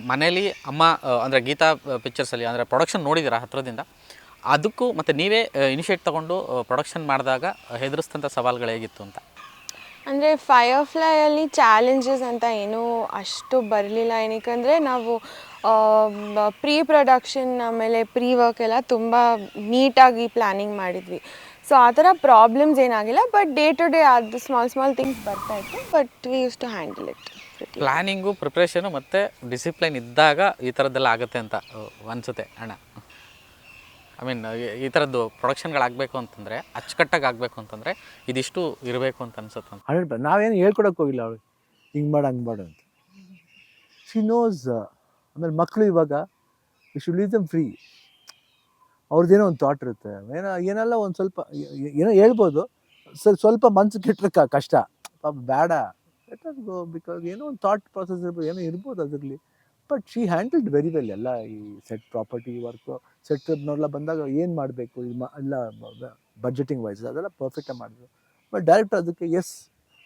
ಮನೇಲಿ ಅಮ್ಮ ಅಂದರೆ ಗೀತಾ ಪಿಕ್ಚರ್ಸಲ್ಲಿ ಅಂದರೆ ಪ್ರೊಡಕ್ಷನ್ ನೋಡಿದ್ದೀರಾ ಹತ್ರದಿಂದ, ಅದಕ್ಕೂ ಮತ್ತು ನೀವೇ ಇನಿಷಿಯೇಟ್ ತೊಗೊಂಡು ಪ್ರೊಡಕ್ಷನ್ ಮಾಡಿದಾಗ ಹೆದರಿಸಿದಂಥ ಸವಾಲುಗಳು ಹೇಗಿತ್ತು ಅಂತ? ಅಂದರೆ ಫೈರ್ಫ್ಲೈಯಲ್ಲಿ ಚಾಲೆಂಜಸ್ ಅಂತ ಏನೂ ಅಷ್ಟು ಬರಲಿಲ್ಲ. ಏನಕ್ಕೆ ನಾವು ಪ್ರೀ ಪ್ರೊಡಕ್ಷನ್ ಆಮೇಲೆ ಪ್ರೀ ವರ್ಕ್ ಎಲ್ಲ ತುಂಬ ನೀಟಾಗಿ ಪ್ಲ್ಯಾನಿಂಗ್ ಮಾಡಿದ್ವಿ. ಸೊ ಆ ಥರ ಪ್ರಾಬ್ಲಮ್ಸ್ ಏನಾಗಿಲ್ಲ. ಬಟ್ ಡೇ ಟು ಡೇ ಅದು ಸ್ಮಾಲ್ ಥಿಂಗ್ಸ್ ಬರ್ತಾಯಿತ್ತು. But we use to handle it. Planning, preparation ಮತ್ತು ಡಿಸಿಪ್ಲೈನ್ ಇದ್ದಾಗ ಈ ಥರದ್ದೆಲ್ಲ ಆಗುತ್ತೆ ಅಂತ ಅನಿಸುತ್ತೆ ಅಣ್ಣ. ಐ ಮೀನ್ ಈ ಥರದ್ದು ಪ್ರೊಡಕ್ಷನ್ಗಳಾಗಬೇಕು ಅಂತಂದರೆ, ಅಚ್ಚುಕಟ್ಟಾಗಿ ಆಗಬೇಕು ಅಂತಂದರೆ ಇದಿಷ್ಟು ಇರಬೇಕು ಅಂತ ಅನ್ಸುತ್ತೆ ಅಂತ. 100%. ನಾವೇನು ಹೇಳ್ಕೊಡಕ್ಕೆ ಹೋಗಿಲ್ಲ ಅವಳು ಹಿಂಗೆ ಮಾಡು ಹಂಗೆ ಮಾಡು ಅಂತ. She knows. ಆಮೇಲೆ ಮಕ್ಕಳು ಇವಾಗ we should leave them free. ಅವ್ರದ್ದೇನೋ ಒಂದು ಥಾಟ್ ಇರುತ್ತೆ, ಏನೆಲ್ಲ ಒಂದು ಸ್ವಲ್ಪ ಏನೋ ಹೇಳ್ಬೋದು. ಸ್ವಲ್ಪ ಮನ್ಸು ಕೆಟ್ಟರೆ ಕಷ್ಟ, ಪಾಪ ಬೇಡ, ಗೋ. ಬಿಕಾಸ್ ಏನೋ ಒಂದು ಥಾಟ್ ಪ್ರಾಸೆಸ್ ಇರ್ಬೋದು, ಏನೋ ಇರ್ಬೋದು ಅದರಲ್ಲಿ. But she handled very well ಎಲ್ಲ ಈ ಸೆಟ್ ಪ್ರಾಪರ್ಟಿ ವರ್ಕು, ಸೆಟ್ನೆಲ್ಲ ಬಂದಾಗ ಏನು ಮಾಡಬೇಕು ಎಲ್ಲ ಬಡ್ಜೆಟಿಂಗ್ ವೈಸ್ ಅದೆಲ್ಲ ಪರ್ಫೆಕ್ಟಾಗಿ ಮಾಡಿದ್ರು. ಬಟ್ ಡೈರೆಕ್ಟ್ ಅದಕ್ಕೆ as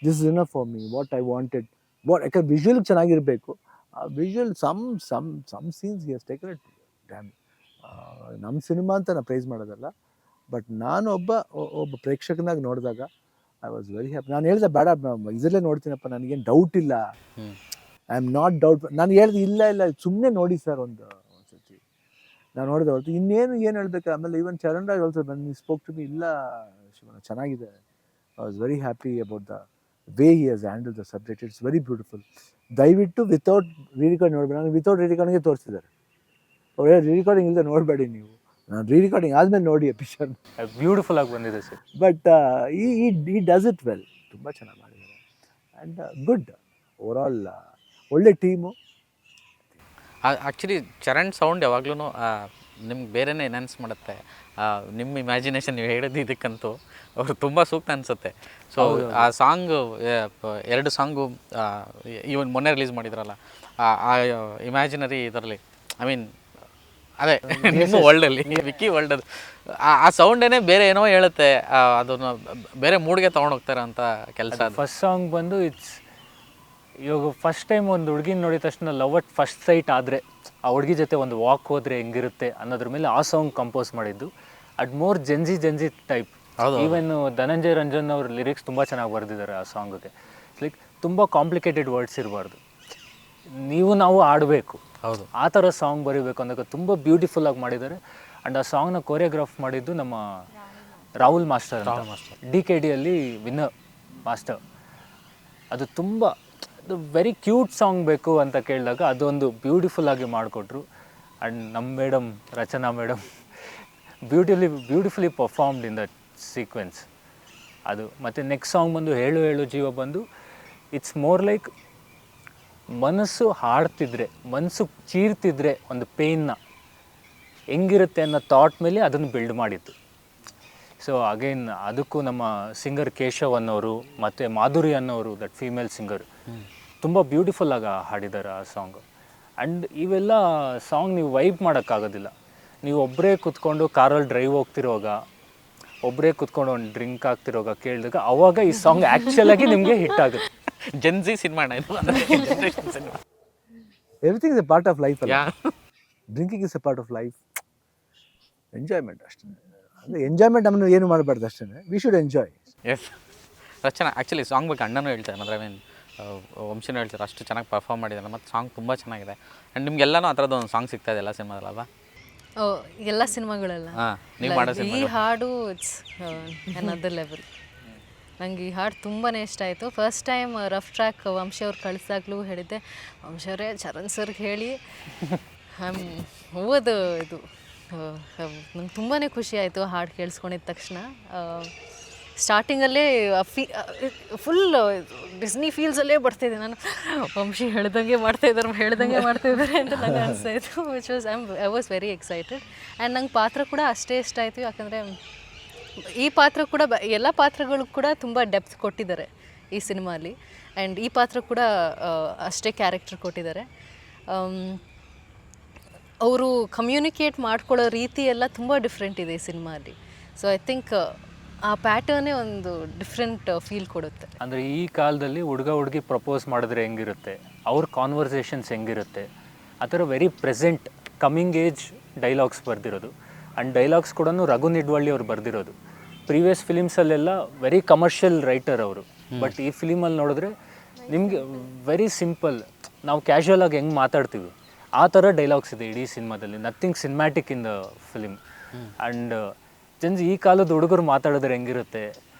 this is enough for me, what I wanted, ಯಾಕಂದ್ರೆ ವಿಜುವಲ್ ಚೆನ್ನಾಗಿರಬೇಕು. ಆ visual some scenes he has taken it damn. ನಮ್ಮ ಸಿನಿಮಾ ಅಂತ ನಾನು ಪ್ರೈಸ್ ಮಾಡೋದಲ್ಲ, ಬಟ್ ನಾನು ಒಬ್ಬ ಪ್ರೇಕ್ಷಕನಾಗಿ ನೋಡಿದಾಗ ಐ ವಾಸ್ ವೆರಿ ಹ್ಯಾಪಿ. ನಾನು ಹೇಳಿದೆ ಬೇಡ ಇದರಲ್ಲೇ ನೋಡ್ತೀನಪ್ಪ, ನನಗೇನು ಡೌಟ್ ಇಲ್ಲ, ಐ ಆಮ್ ನಾಟ್ ಡೌಟ್. ನಾನು ಹೇಳಿದೆ ಇಲ್ಲ ಸುಮ್ಮನೆ ನೋಡಿ ಸರ್ ಒಂದು ಸತಿ ನಾನು ನೋಡಿದೆ ಹೊರತು ಇನ್ನೇನು ಏನು ಹೇಳಬೇಕು. ಆಮೇಲೆ ಈವನ್ ಚರಣ್ ರಾಜ್ ಆಲ್ಸೋ ನನ್ನ ಸ್ಪೋಕ್ ಟು ಮಿ, ಇಲ್ಲ ಶಿವನ ಚೆನ್ನಾಗಿದೆ. I was very happy about the way he has handle the subject. It's very beautiful. ದಯವಿಟ್ಟು ವಿತೌಟ್ ರೀರಿಕಾರ್ಡ್ ನೋಡ್ಬೇಡಿ. ನಾನು ವಿತೌಟ್ ರೀರಿಕಾರ್ಡಿಂಗೇ ತೋರಿಸಿದ್ದಾರೆ. ಅವ್ರು ರೀರಿಕಾರ್ಡಿಂಗ್ ಇಲ್ಲದೆ ನೋಡಬೇಡಿ ನೀವು, ನಾನು ರೀರಿಕಾರ್ಡಿಂಗ್ ಆದಮೇಲೆ ನೋಡಿ ಆ ಪಿಕ್ಚರ್. ಬ್ಯೂಟಿಫುಲ್ ಆಗಿ ಬಂದಿದೆ sir. But he does it well, ತುಂಬ ಚೆನ್ನಾಗಿ ಮಾಡಿದ್ದಾರೆ. ಆ್ಯಂಡ್ ಗುಡ್ ಓವರಾಲ್, ಒಳ್ಳೆ ಟೀಮು. ಆ್ಯಕ್ಚುಲಿ ಚರಣ್ ಸೌಂಡ್ ಯಾವಾಗ್ಲೂ ನಿಮ್ಗೆ ಬೇರೆನೇ ಎನ್ಹಾನ್ಸ್ ಮಾಡುತ್ತೆ. ನಿಮ್ಮ ಇಮ್ಯಾಜಿನೇಷನ್ ನೀವು ಹೇಳಿದ್ದು ಇದಕ್ಕಂತೂ ಅವರು ತುಂಬ ಸೂಕ್ತ ಅನಿಸುತ್ತೆ. ಸೊ ಆ ಸಾಂಗು, 2 ಸಾಂಗು ಇವನ್ ಮೊನ್ನೆ ರಿಲೀಸ್ ಮಾಡಿದ್ರಲ್ಲ, ಆ ಇಮ್ಯಾಜಿನರಿ ಇದರಲ್ಲಿ, ಐ ಮೀನ್ ಅದೇ ನಿಮ್ಮ ವರ್ಲ್ಡಲ್ಲಿ, ವಿಕ್ಕಿ ವರ್ಲ್ಡಲ್ಲಿ ಆ ಸೌಂಡೇನೆ ಬೇರೆ ಏನೋ ಹೇಳುತ್ತೆ. ಅದನ್ನು ಬೇರೆ ಮೂಡ್ಗೆ ತೊಗೊಂಡೋಗ್ತಾರೆ ಅಂತ ಕೆಲಸ. ಫಸ್ಟ್ ಸಾಂಗ್ ಬಂದು ಇವಾಗ ಫಸ್ಟ್ ಟೈಮ್ ಒಂದು ಹುಡುಗಿನ ನೋಡಿದ ತಕ್ಷಣ ಲವ್ ಅಟ್ ಫಸ್ಟ್ ಸೈಟ್ ಆದರೆ ಆ ಹುಡುಗಿ ಜೊತೆ ಒಂದು ವಾಕ್ ಹೋದರೆ ಹೆಂಗಿರುತ್ತೆ ಅನ್ನೋದ್ರ ಮೇಲೆ ಆ ಸಾಂಗ್ ಕಂಪೋಸ್ ಮಾಡಿದ್ದು. At more Gen Z type. Even Dhananjay Ranjan ಅವ್ರ ಲಿರಿಕ್ಸ್ ತುಂಬ ಚೆನ್ನಾಗಿ ಬರೆದಿದ್ದಾರೆ ಆ ಸಾಂಗ್ಗೆ. ಲೈಕ್ ತುಂಬ ಕಾಂಪ್ಲಿಕೇಟೆಡ್ ವರ್ಡ್ಸ್ ಇರಬಾರ್ದು, ನಾವು ಆಡಬೇಕು, ಹೌದು, ಆ ಥರ ಸಾಂಗ್ ಬರೀಬೇಕು ಅಂದಾಗ ತುಂಬ ಬ್ಯೂಟಿಫುಲ್ಲಾಗಿ ಮಾಡಿದ್ದಾರೆ. ಆ್ಯಂಡ್ ಆ ಸಾಂಗ್ನ ಕೊರಿಯೋಗ್ರಾಫ್ ಮಾಡಿದ್ದು ನಮ್ಮ ರಾಹುಲ್ ಮಾಸ್ಟರ್ ಅಂತ, DKDಯಲ್ಲಿ ವಿನ್ನರ್ ಮಾಸ್ಟರ್. ಅದು ತುಂಬ ವೆರಿ ಕ್ಯೂಟ್ ಸಾಂಗ್ ಬೇಕು ಅಂತ ಕೇಳಿದಾಗ ಅದೊಂದು ಬ್ಯೂಟಿಫುಲ್ಲಾಗಿ ಮಾಡಿಕೊಟ್ರು. ಆ್ಯಂಡ್ ನಮ್ಮ madam Rachana madam beautifully performed in that sequence. ಅದು ಮತ್ತು ನೆಕ್ಸ್ಟ್ ಸಾಂಗ್ ಬಂದು ಹೇಳು ಹೇಳು ಜೀವ ಬಂದು ಇಟ್ಸ್ ಮೋರ್ ಲೈಕ್ ಮನಸ್ಸು ಹಾಡ್ತಿದ್ರೆ, ಮನಸ್ಸು ಚೀರ್ತಿದ್ರೆ ಒಂದು ಪೇನ್ನ ಹೆಂಗಿರುತ್ತೆ ಅನ್ನೋ ಥಾಟ್ ಮೇಲೆ ಅದನ್ನು ಬಿಲ್ಡ್ ಮಾಡಿತ್ತು. ಸೊ ಅಗೈನ್ ಅದಕ್ಕೂ ನಮ್ಮ ಸಿಂಗರ್ ಕೇಶವ್ ಅನ್ನೋರು ಮತ್ತು ಮಾಧುರಿ ಅನ್ನೋರು, ದಟ್ ಫೀಮೇಲ್ ಸಿಂಗರ್, ತುಂಬ ಬ್ಯೂಟಿಫುಲ್ಲಾಗಿ ಹಾಡಿದ್ದಾರೆ ಆ ಸಾಂಗ್. ಆ್ಯಂಡ್ ಇವೆಲ್ಲ ಸಾಂಗ್ ನೀವು ವೈಬ್ ಮಾಡೋಕ್ಕಾಗೋದಿಲ್ಲ. ನೀವು ಒಬ್ಬರೇ ಕೂತ್ಕೊಂಡು ಕಾರಲ್ಲಿ ಡ್ರೈವ್ ಹೋಗ್ತಿರೋವಾಗ, ಒಬ್ಬರೇ ಕೂತ್ಕೊಂಡು ಒಂದು ಡ್ರಿಂಕ್ ಆಗ್ತಿರೋವಾಗ ಕೇಳಿದಾಗ ಅವಾಗ ಈ ಸಾಂಗ್ ಆ್ಯಕ್ಚುಲಾಗಿ ನಿಮಗೆ ಹಿಟ್ ಆಗುತ್ತೆ. ಜೆನ್ಜಿ ಸಿನಿಮಾ ಇದು, everything is a part of life ಅಲ್ಲ. Drinking is a part of life. Enjoyment ಅಷ್ಟೇ. ಅಂದರೆ ಎಂಜಾಯ್ಮೆಂಟ್ ನಮ್ಮನ್ನು ಏನು ಮಾಡಬಾರ್ದು ಅಷ್ಟೇ. We should enjoy. Yes Rachana, actually song ಬಗ್ಗೆ ಅಣ್ಣನೂ ಹೇಳ್ತಾರೆ, ಅಂದರೆ ಐ ಮೀನ್ ವಂಶನೂ ಹೇಳ್ತಾರೆ, ಅಷ್ಟು ಚೆನ್ನಾಗಿ ಪರ್ಫಾರ್ಮ್ ಮಾಡಿದ್ದಾರೆ ಮತ್ತು ಸಾಂಗ್ ತುಂಬ ಚೆನ್ನಾಗಿದೆ. ಆ್ಯಂಡ್ ನಿಮಗೆಲ್ಲನೂ ಆ ಥರದ್ದು ಒಂದು ಸಾಂಗ್ ಸಿಗ್ತಾ ಇದೆ ಎಲ್ಲ ಸಿನಿಮಾದಲ್ಲ? ಎಲ್ಲ ಸಿನಿಮಾಗಳೆಲ್ಲ. ನೀವು ಮಾಡೋ ಈ ಹಾಡು ಇಟ್ಸ್ ಅನದರ್ ಲೆವೆಲ್. ನಂಗೆ ಈ ಹಾಡು ತುಂಬಾ ಇಷ್ಟ ಆಯಿತು. First time rough track Vamshi ಅವ್ರು ಕಳಿಸ್ದಾಗ್ಲೂ ಹೇಳಿದ್ದೆ, ವಂಶಿ ಅವರೇ ಚರಣ್ ಸರ್ಗೆ ಹೇಳಿ ಓದು ಇದು. ನಂಗೆ ತುಂಬಾ ಖುಷಿ ಆಯಿತು ಹಾಡು ಕೇಳಿಸ್ಕೊಂಡಿದ್ದ ತಕ್ಷಣ. ಸ್ಟಾರ್ಟಿಂಗಲ್ಲೇ ಫುಲ್ ಡಿಸ್ನಿ ಫೀಲ್ಸಲ್ಲೇ ಬರ್ತಿದ್ದೆ ನಾನು. ವಂಶಿ ಹೇಳ್ದಂಗೆ ಮಾಡ್ತಾಯಿದ್ದಾರೆ ಅಂತ ನನಗೆ ಅನಿಸ್ತಾಯಿತ್ತು. I was very excited. And ನಂಗೆ ಪಾತ್ರ ಕೂಡ ಅಷ್ಟೇ ಇಷ್ಟ ಆಯಿತು. ಯಾಕಂದರೆ ಈ ಪಾತ್ರ ಕೂಡ ಎಲ್ಲ ಪಾತ್ರಗಳು ಕೂಡ ತುಂಬ ಡೆಪ್ತ್ ಕೊಟ್ಟಿದ್ದಾರೆ ಈ ಸಿನಿಮಾಲಿ. ಆ್ಯಂಡ್ ಈ ಪಾತ್ರ ಕೂಡ ಅಷ್ಟೇ ಕ್ಯಾರೆಕ್ಟರ್ ಕೊಟ್ಟಿದ್ದಾರೆ. ಅವರು ಕಮ್ಯುನಿಕೇಟ್ ಮಾಡ್ಕೊಳ್ಳೋ ರೀತಿ ಎಲ್ಲ ತುಂಬ ಡಿಫ್ರೆಂಟ್ ಇದೆ ಈ ಸಿನಿಮಾಲಿ. ಸೊ ಐ ಥಿಂಕ್ ಆ ಪ್ಯಾಟರ್ನೇ ಒಂದು ಡಿಫ್ರೆಂಟ್ ಫೀಲ್ ಕೊಡುತ್ತೆ. ಅಂದರೆ ಈ ಕಾಲದಲ್ಲಿ ಹುಡುಗ ಹುಡುಗಿ ಪ್ರಪೋಸ್ ಮಾಡಿದ್ರೆ ಹೆಂಗಿರುತ್ತೆ, ಅವ್ರ ಕಾನ್ವರ್ಸೇಷನ್ಸ್ ಹೆಂಗಿರುತ್ತೆ, ಆ ಥರ very present coming age dialogues ಬರೆದಿರೋದು. ಆ್ಯಂಡ್ ಡೈಲಾಗ್ಸ್ ಕೂಡ ರಘು ನಿಡ್ವಳ್ಳಿ ಅವ್ರು ಬರೆದಿರೋದು. ಪ್ರೀವಿಯಸ್ ಫಿಲಿಮ್ಸಲ್ಲೆಲ್ಲ ವೆರಿ ಕಮರ್ಷಿಯಲ್ ರೈಟರ್ ಅವರು, ಬಟ್ ಈ ಫಿಲಿಮಲ್ಲಿ ನೋಡಿದ್ರೆ ನಿಮಗೆ ವೆರಿ ಸಿಂಪಲ್, ನಾವು ಕ್ಯಾಶುವಲ್ ಆಗಿ ಹೆಂಗೆ ಮಾತಾಡ್ತೀವಿ ಆ ಥರ ಡೈಲಾಗ್ಸ್ ಇದೆ ಇಡೀ ಸಿನಿಮಾದಲ್ಲಿ. Nothing cinematic in the film. And ಈ ಕಾಲದ ಹುಡುಗರು ಮಾತಾಡಿದ್ರೆ ಹೆಂಗಿರುತ್ತೆ.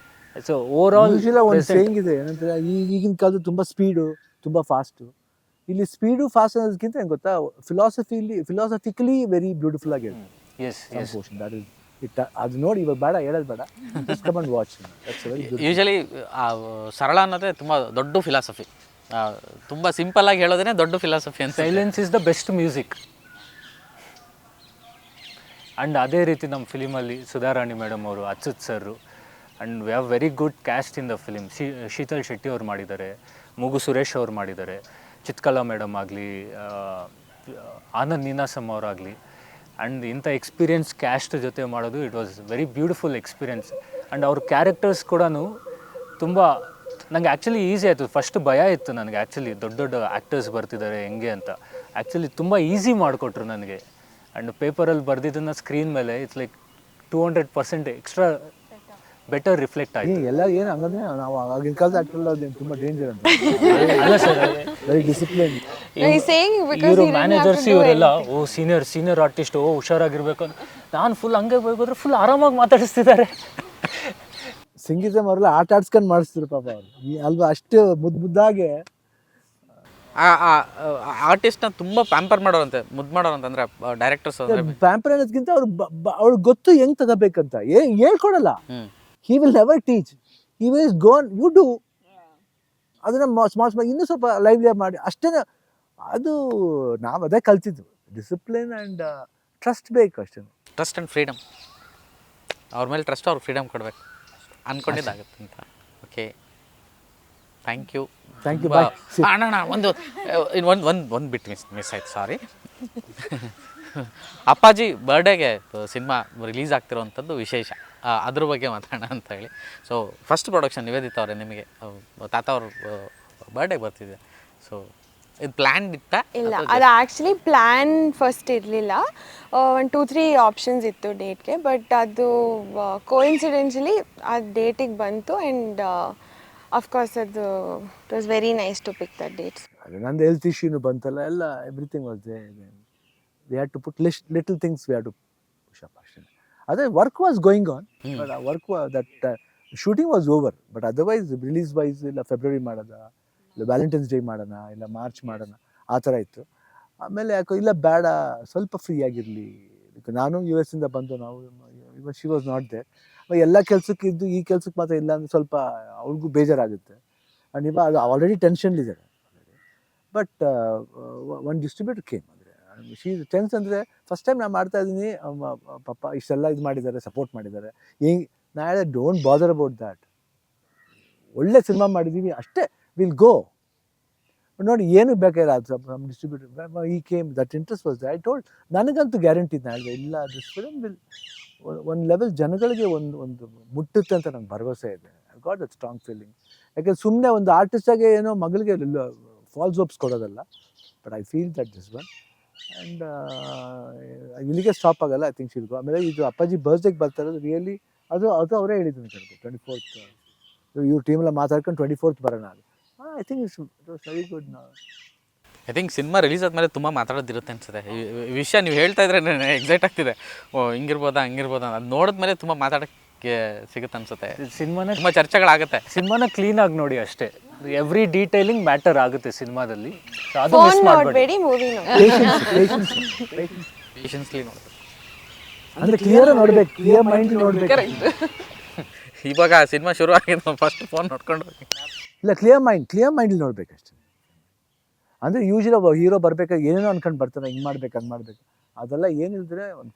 ಸೊ ಓವರ್ ಆಲ್ ಒಂದು ಸೇಯಿಂಗ್ ಇದೆ ಏನಂದ್ರೆ, ಈಗಿನ ಕಾಲದ ತುಂಬ ಸ್ಪೀಡು, ತುಂಬ ಫಾಸ್ಟು. ಇಲ್ಲಿ ಸ್ಪೀಡು ಫಾಸ್ಟ್ ಅನ್ನೋದಕ್ಕಿಂತ ಹೆಂಗೆ ಗೊತ್ತಾ, ಫಿಲಾಸಫಿಕಲಿ ವೆರಿ ಬ್ಯೂಟಿಫುಲ್ ಆಗಿ ಎಸ್ ದಟ್ ಇಸ್ ಇಟ್. ಅದು ನೋಡಿ ಇವಾಗ ಬೇಡ ಹೇಳೋದು ಬೇಡ, ಕಮಂಡ್ ವಾಚ್. ಯೂಶಲಿ ಸರಳ ಅನ್ನೋದೇ ತುಂಬ ದೊಡ್ಡ ಫಿಲಾಸಫಿ, ತುಂಬ ಸಿಂಪಲ್ಲಾಗಿ ಹೇಳೋದೇ ದೊಡ್ಡ ಫಿಲಾಸಫಿ ಅಂತ. Silence is the best music. And ಅದೇ ರೀತಿ ನಮ್ಮ ಫಿಲಿಮಲ್ಲಿ ಸುಧಾರಾಣಿ ಮೇಡಮ್ ಅವರು, Achyut sir, and we have very good cast in the film. Sheetal Shetty ಅವ್ರು ಮಾಡಿದ್ದಾರೆ, ಮುಗು ಸುರೇಶ್ ಅವ್ರು ಮಾಡಿದ್ದಾರೆ, ಚಿತ್ಕಲಾ ಮೇಡಮ್ ಆಗಲಿ, ಆನಂದ್ ನೀನಾಸಮ್ ಅವರಾಗಲಿ. ಆ್ಯಂಡ್ ಇಂಥ ಎಕ್ಸ್ಪೀರಿಯನ್ಸ್ ಕ್ಯಾಸ್ಟ್ ಜೊತೆ ಮಾಡೋದು it was very beautiful experience. And ಅವ್ರ ಕ್ಯಾರೆಕ್ಟರ್ಸ್ ಕೂಡ ತುಂಬ ನನಗೆ ಆ್ಯಕ್ಚುಲಿ ಈಸಿ ಆಯಿತು. ಫಸ್ಟ್ ಭಯ ಇತ್ತು ನನಗೆ, ಆ್ಯಕ್ಚುಲಿ ದೊಡ್ಡ ದೊಡ್ಡ ಆ್ಯಕ್ಟರ್ಸ್ ಬರ್ತಿದ್ದಾರೆ ಹೆಂಗೆ ಅಂತ. ಆ್ಯಕ್ಚುಲಿ ತುಂಬ ಈಸಿ ಮಾಡಿಕೊಟ್ರು ನನಗೆ. ಆ್ಯಂಡ್ ಪೇಪರಲ್ಲಿ ಬರೆದಿದ್ದನ್ನು ಸ್ಕ್ರೀನ್ ಮೇಲೆ it's like 200% extra better reflect ಆಯಿತು. ಎಲ್ಲ ಏನು ಹಂಗಂದ್ರೆ ನಾವು ಆಗಿನ ಕಾಲದ ಆ್ಯಕ್ಟರ್ ತುಂಬ ಡೇಂಜರ್ ಅಂತ. ಅಲ್ಲ ಸರ್, ವೆರಿ ಡಿಸಿಪ್ಲಿನ್. ಇವರು ಮ್ಯಾನೇಜರ್ಸ್ ಇವರೆಲ್ಲ ಸೀನಿಯರ್ ಆರ್ಟಿಸ್ಟ್, ಹುಷಾರಾಗಿರ್ಬೇಕು ಅಂತ. ನಾನು ಫುಲ್ ಹಂಗೆ ಹೋಗೋದ್ರೆ ಫುಲ್ ಆರಾಮಾಗಿ ಮಾತಾಡಿಸ್ತಿದ್ದಾರೆ. ಸಿಂಗಿಸಮ್ ಅವರೆಲ್ಲ ಆಟ ಆಡ್ಸ್ಕೊಂಡು ಮಾಡಿಸ್ತಾರೆ ಪಾಪ ಅವರು ಅಲ್ವಾ, ಅಷ್ಟು ಮುದ್ದಾಗೆ. ಆರ್ಟಿಸ್ಟ್ನ ತುಂಬ ಪ್ಯಾಂಪರ್ ಮಾಡೋರಂತೆ, ಮುದ್ದು ಮಾಡೋರಂತೆ. ಅಂದರೆ ಡೈರೆಕ್ಟರ್ಸ್ ಪ್ಯಾಂಪರ್ ಅನ್ನೋದಕ್ಕಿಂತ ಅವ್ರಿಗೆ ಗೊತ್ತು ಹೆಂಗೆ ತಗೋಬೇಕಂತ ಹೇಳ್ಕೊಡಲ್ಲ. He will never teach, he will gone you do. ಅದನ್ನ ಸ್ಮಾಲ್ ಇನ್ನೂ ಸ್ವಲ್ಪ ಲೈವ್ಲಿಯಾಗಿ ಮಾಡಿ ಅಷ್ಟೇ. ಅದು ನಾವು ಅದೇ ಕಲ್ತಿದ್ದು, ಡಿಸಿಪ್ಲಿನ್ ಆ್ಯಂಡ್ ಟ್ರಸ್ಟ್ ಬೇಕು ಅಷ್ಟೇ. ಟ್ರಸ್ಟ್ ಆ್ಯಂಡ್ ಫ್ರೀಡಮ್, ಅವ್ರ ಮೇಲೆ ಟ್ರಸ್ಟ್, ಅವ್ರಿಗೆ ಫ್ರೀಡಮ್ ಕೊಡಬೇಕು, ಅಂದ್ಕೊಂಡಿದ್ದಾಗುತ್ತೆ ಅಂತ. Okay, thank you. ಅಣ್ಣ ಒಂದು ಬಿಟ್ಟು ಮಿಸ್ ಆಯ್ತು, ಸಾರಿ. ಅಪ್ಪಾಜಿ ಬರ್ಡೇಗೆ ಸಿನಿಮಾ ರಿಲೀಸ್ ಆಗ್ತಿರೋವಂಥದ್ದು ವಿಶೇಷ, ಅದ್ರ ಬಗ್ಗೆ ಮಾತಾಡೋಣ ಅಂತ ಹೇಳಿ. ಸೊ ಫಸ್ಟ್ ಪ್ರೊಡಕ್ಷನ್ ನಿವೇದಿತ ಅವರೇ, ನಿಮಗೆ ತಾತ ಅವ್ರ ಬರ್ಡೇಗೆ ಬರ್ತಿದೆ. ಸೊ ಇದು ಪ್ಲ್ಯಾನ್ ಇತ್ತಾ? ಇಲ್ಲ, ಅದು ಆ್ಯಕ್ಚುಲಿ ಪ್ಲ್ಯಾನ್ ಫಸ್ಟ್ ಇರಲಿಲ್ಲ. 2-3 ಆಪ್ಷನ್ಸ್ ಇತ್ತು ಡೇಟ್ಗೆ, ಬಟ್ ಅದು ಕೋಇನ್ಸಿಡೆನ್ಷಲಿ ಆ ಡೇಟಿಗೆ ಬಂತು. ಆ್ಯಂಡ್ ಅಫ್ಕೋರ್ಸ್ ಅದು it was very nice to pick that dates. ಅದು ನಂದು ಹೆಲ್ತ್ ಇಶ್ಯೂನು ಬಂತಲ್ಲ, ಎಲ್ಲ everything was there. We had to put little things we had to push up ಅಷ್ಟೇ. ಅದೇ work was going on, but ಆ work that shooting was over. But otherwise release wise ಇಲ್ಲ February ಮಾಡೋದ, ಇಲ್ಲ ವ್ಯಾಲೆಂಟೈನ್ಸ್ ಡೇ ಮಾಡೋಣ, ಇಲ್ಲ March ಮಾಡೋಣ, ಆ ಥರ ಇತ್ತು. ಆಮೇಲೆ ಯಾಕೋ ಇಲ್ಲ ಬೇಡ, ಸ್ವಲ್ಪ ಫ್ರೀ ಆಗಿರಲಿ. ನಾನು US ಇಂದ ಬಂದು, ನಾವು even she was not there. ಎಲ್ಲ ಕೆಲಸಕ್ಕೆ ಇದ್ದು ಈ ಕೆಲಸಕ್ಕೆ ಮಾತ್ರ ಇಲ್ಲ ಅಂದರೆ ಸ್ವಲ್ಪ ಅವ್ರಿಗೂ ಬೇಜಾರಾಗುತ್ತೆ. ಆ್ಯಂಡ್ ಇವಾಗ ಅದು ಆಲ್ರೆಡಿ ಟೆನ್ಷನ್ಲಿದ್ದಾರೆ. ಬಟ್ ಒಂದು ಡಿಸ್ಟ್ರಿಬ್ಯೂಟರ್ ಕೇಮ್ ಅಂದರೆ ಶೀ ಟೆನ್ಸ್ ಅಂದರೆ ಫಸ್ಟ್ ಟೈಮ್ ನಾನು ಮಾಡ್ತಾ ಇದ್ದೀನಿ, ಪಾಪ ಇಷ್ಟೆಲ್ಲ ಇದು ಮಾಡಿದ್ದಾರೆ, ಸಪೋರ್ಟ್ ಮಾಡಿದ್ದಾರೆ. ಹಿಂಗೆ ನಾ ಹೇಳಿದೆ ಡೋಂಟ್ ಬಾದರ್ ಅಬೌಟ್ ದ್ಯಾಟ್, ಒಳ್ಳೆ ಸಿನಿಮಾ ಮಾಡಿದ್ದೀವಿ ಅಷ್ಟೇ, ವಿಲ್ ಗೋ. ನೋಡಿ ಏನು ಬೇಕಾಗಿಲ್ಲ, ಅದು ನಮ್ಮ ಡಿಸ್ಟ್ರಿಬ್ಯೂಟರ್ ಈ came that interest was I told. ನನಗಂತೂ ಗ್ಯಾರಂಟಿ ನಾನು ಹೇಳಿದೆ, ಇಲ್ಲ ದಿಸ್ ಫಿಲಮ್ ವಿಲ್ ಒಂದು ಲೆವೆಲ್ ಜನಗಳಿಗೆ ಒಂದು ಮುಟ್ಟುತ್ತೆ ಅಂತ ನಂಗೆ ಭರವಸೆ ಇದೆ. I got that strong feeling. ಯಾಕೆಂದ್ರೆ ಸುಮ್ಮನೆ ಒಂದು ಆರ್ಟಿಸ್ಟಾಗೆ ಏನೋ ಮಗಳಿಗೆ ಫಾಲ್ಸ್ ಹೋಪ್ಸ್ ಕೊಡೋದಲ್ಲ. But I feel that this one. And ಇಲ್ಲಿಗೆ ಸ್ಟಾಪ್ ಆಗಲ್ಲ, ಐ ಥಿಂಕ್ ಶಿಲ್ ಗೋ. ಆಮೇಲೆ ಇದು ಅಪ್ಪಾಜಿ ಬರ್ತ್ಡೇಗೆ ಬರ್ತಾ ಇರೋದು ರಿಯಲಿ ಅದು ಅವರೇ ಹೇಳಿದ್ರು ನನಗೆ 24th ಇವ್ರ ಟೀಮೆಲ್ಲ ಮಾತಾಡ್ಕೊಂಡು 24th ಬರೋಣ. I think it was very good. I think cinema release ಆದಮೇಲೆ ತುಂಬ ಮಾತಾಡೋದಿರುತ್ತೆ ಅನ್ಸುತ್ತೆ. ಈ ವಿಷಯ ನೀವು ಹೇಳ್ತಾ ಇದ್ರೆ ಎಕ್ಸೈಟ್ ಆಗ್ತಿದೆ. ಹಿಂಗಿರ್ಬೋದಾ ಹಂಗಿರ್ಬೋದಾ, ಅದು ನೋಡಿದ್ಮೇಲೆ ತುಂಬ ಮಾತಾಡೋಕ್ಕೆ ಸಿಗುತ್ತೆ ಅನ್ಸುತ್ತೆ. ಸಿನಿಮಾನ ತುಂಬ ಚರ್ಚೆಗಳಾಗುತ್ತೆ. ಸಿನಿಮಾನ ಕ್ಲೀನಾಗಿ ನೋಡಿ ಅಷ್ಟೇ, ಎವ್ರಿ ಡೀಟೇಲಿಂಗ್ ಮ್ಯಾಟರ್ ಆಗುತ್ತೆ ಸಿನಿಮಾದಲ್ಲಿ. ಅದು ಫೋನ್ ಮಿಸ್ ಮಾಡಬೇಡಿ. ನೋಡಬೇಡಿ, ಮೂವಿ ನೋಡಿ. ಪೇಷನ್ಸ್ಲಿ ನೋಡ್ಬೇಕು, ಅಂದರೆ ಕ್ಲಿಯರ್ ನೋಡ್ಬೇಕು, ಕ್ಲಿಯರ್ ಮೈಂಡ್ ನೋಡ್ಬೇಕು. ಇವಾಗ ಸಿನಿಮಾ ಶುರು ಆಗಿದೆ, ಫಸ್ಟ್ ಫೋನ್ ನೋಡ್ಕೊಂಡು ಇಲ್ಲ, ಕ್ಲಿಯರ್ ಮೈಂಡಲ್ಲಿ ನೋಡ್ಬೇಕಷ್ಟೇ. ಅಂದರೆ ಯೂಶಲಿ ಒಬ್ಬ ಹೀರೋ ಬರ್ಬೇಕಾದ್ರೆ ಏನೇನೋ ಅನ್ಕೊಂಡು ಬರ್ತಾನೆ, ಹಿಂಗೆ ಮಾಡ್ಬೇಕು ಹಂಗೆ ಮಾಡಬೇಕು, ಅದೆಲ್ಲ ಏನಿದ್ರೆ ಒಂದು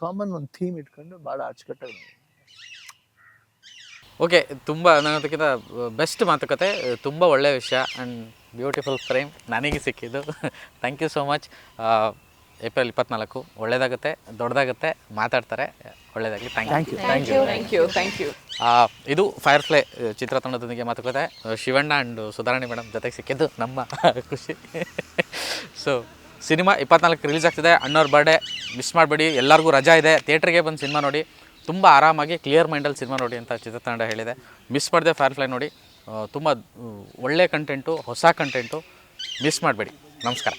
ಕಾಮನ್ ಒಂದು ಥೀಮ್ ಇಟ್ಕೊಂಡು ಭಾಳ ಅಚ್ಚುಕಟ್ಟಾಗಿ. ಓಕೆ, ತುಂಬ ನನ್ನದಕ್ಕಿಂತ ಬೆಸ್ಟ್ ಮಾತುಕತೆ, ತುಂಬ ಒಳ್ಳೆಯ ವಿಷಯ ಆ್ಯಂಡ್ ಬ್ಯೂಟಿಫುಲ್ ಫ್ರೇಮ್ ನನಗೆ ಸಿಕ್ಕಿದ್ದು. Thank you so much. April 24 ಒಳ್ಳೆಯದಾಗುತ್ತೆ, ದೊಡ್ಡದಾಗುತ್ತೆ, ಮಾತಾಡ್ತಾರೆ, ಒಳ್ಳೆಯದಾಗಲಿ. ಥ್ಯಾಂಕ್ ಯು. ಇದು ಫೈರ್ಫ್ಲೈ ಚಿತ್ರತಂಡದೊಂದಿಗೆ ಮಾತುಕತೆ. ಶಿವಣ್ಣ ಆ್ಯಂಡ್ ಸುಧಾರಾಣಿ ಮೇಡಮ್ ಜೊತೆಗೆ ಸಿಕ್ಕಿದ್ದು ನಮ್ಮ ಖುಷಿ. ಸೊ ಸಿನಿಮಾ 24 ರಿಲೀಸ್ ಆಗ್ತಿದೆ. ಅಣ್ಣವ್ರ ಬರ್ಡೇ ಮಿಸ್ ಮಾಡಬೇಡಿ. ಎಲ್ಲರಿಗೂ ರಜಾ ಇದೆ, ಥಿಯೇಟ್ರಿಗೆ ಬಂದು ಸಿನಿಮಾ ನೋಡಿ. ತುಂಬ ಆರಾಮಾಗಿ ಕ್ಲಿಯರ್ ಮೈಂಡಲ್ಲಿ ಸಿನಿಮಾ ನೋಡಿ ಅಂತ ಚಿತ್ರತಂಡ ಹೇಳಿದೆ. ಮಿಸ್ ಮಾಡದೆ ಫೈರ್ಫ್ಲೈ ನೋಡಿ. ತುಂಬ ಒಳ್ಳೆ ಕಂಟೆಂಟು, ಹೊಸ ಕಂಟೆಂಟು, ಮಿಸ್ ಮಾಡಬೇಡಿ. ನಮಸ್ಕಾರ.